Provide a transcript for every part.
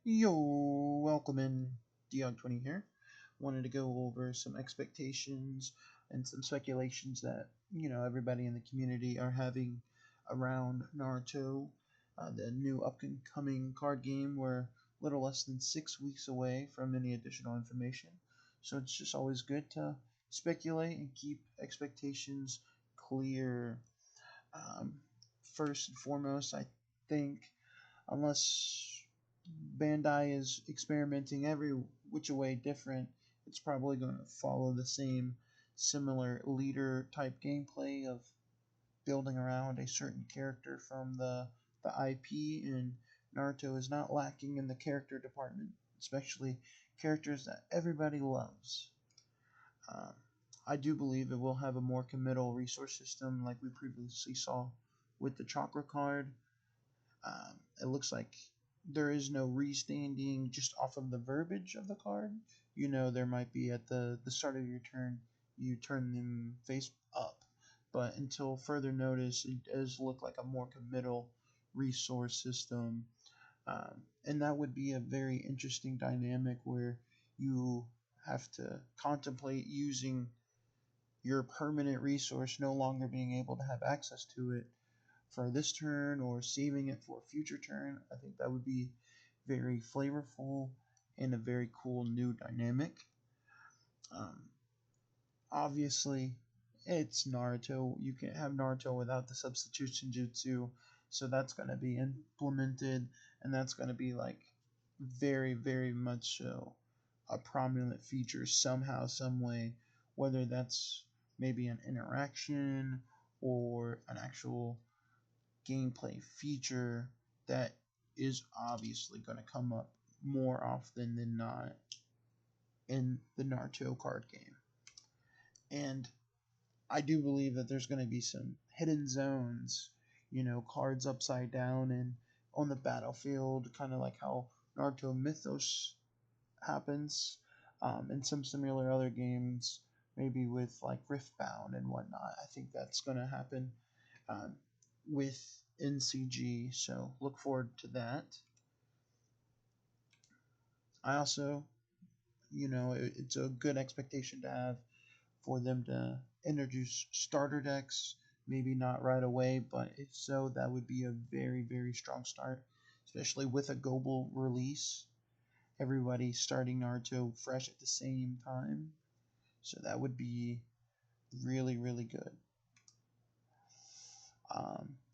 Yo, welcome in, Diog20 here. Wanted to go over some expectations and some speculations that, everybody in the community are having around Naruto, the new upcoming card game. We're a little less than 6 weeks away from any additional information. So it's just always good to speculate and keep expectations clear. Um, First and foremost, I think unless Bandai is experimenting every which way different, it's probably going to follow the same similar leader type gameplay of building around a certain character from the IP, and Naruto is not lacking in the character department, especially characters that everybody loves. Um, I do believe it will have a more committal resource system like we previously saw with the chakra card. It looks like there is no restanding just off of the verbiage of the card. There might be at the start of your turn, you turn them face up. But until further notice, it does look like a more committal resource system. And that would be a very interesting dynamic where you have to contemplate using your permanent resource no longer being able to have access to it for this turn or saving it for a future turn. I think that would be very flavorful and a very cool new dynamic. Um, Obviously, it's Naruto. You can't have Naruto without the substitution jutsu, so that's going to be implemented, and that's going to be like very, very much so a prominent feature somehow, some way, whether that's maybe an interaction or an actual gameplay feature that is obviously going to come up more often than not in the Naruto card game. And I do believe that there's going to be some hidden zones, cards upside down and on the battlefield, kind of like how Naruto Mythos happens, and some similar other games, maybe with like Riftbound and whatnot. I think that's going to happen um, with NCG, so look forward to that. I also, it's a good expectation to have for them to introduce starter decks. Maybe not right away, but if so, that would be a very, very strong start, especially with a global release. Everybody starting Naruto fresh at the same time. So that would be really, really good.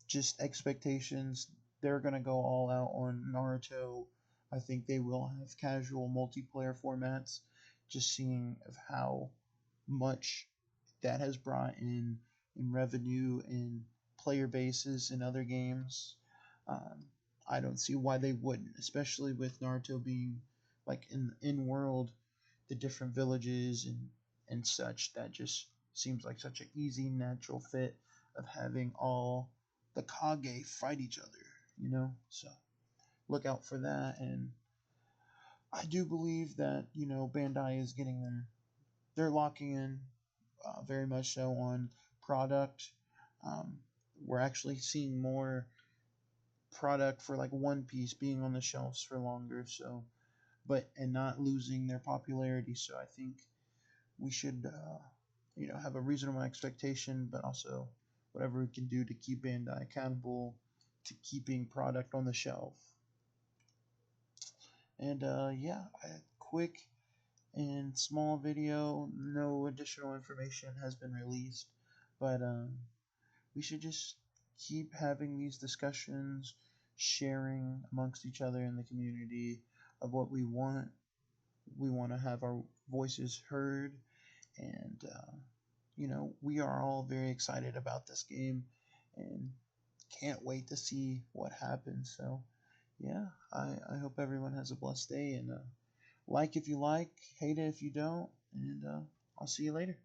Just expectations. They're going to go all out on Naruto. I think they will have casual multiplayer formats. Just seeing of how much that has brought in revenue and player bases in other games. Um, I don't see why they wouldn't, especially with Naruto being like in world, the different villages and such. That just seems like such an easy, natural fit of having all the Kage fight each other. So look out for that. And I do believe that, Bandai is getting they're locking in very much so on product. Um, we're actually seeing more product for like One Piece being on the shelves for longer, so and not losing their popularity. So I think we should, have a reasonable expectation, but also whatever we can do to keep Bandai accountable to keeping product on the shelf. And yeah, a quick and small video. No additional information has been released, but we should just keep having these discussions, sharing amongst each other in the community of what we want. We want to have our voices heard, and we are all very excited about this game and can't wait to see what happens. So, yeah, I hope everyone has a blessed day, and like if you like, hate it if you don't, and I'll see you later.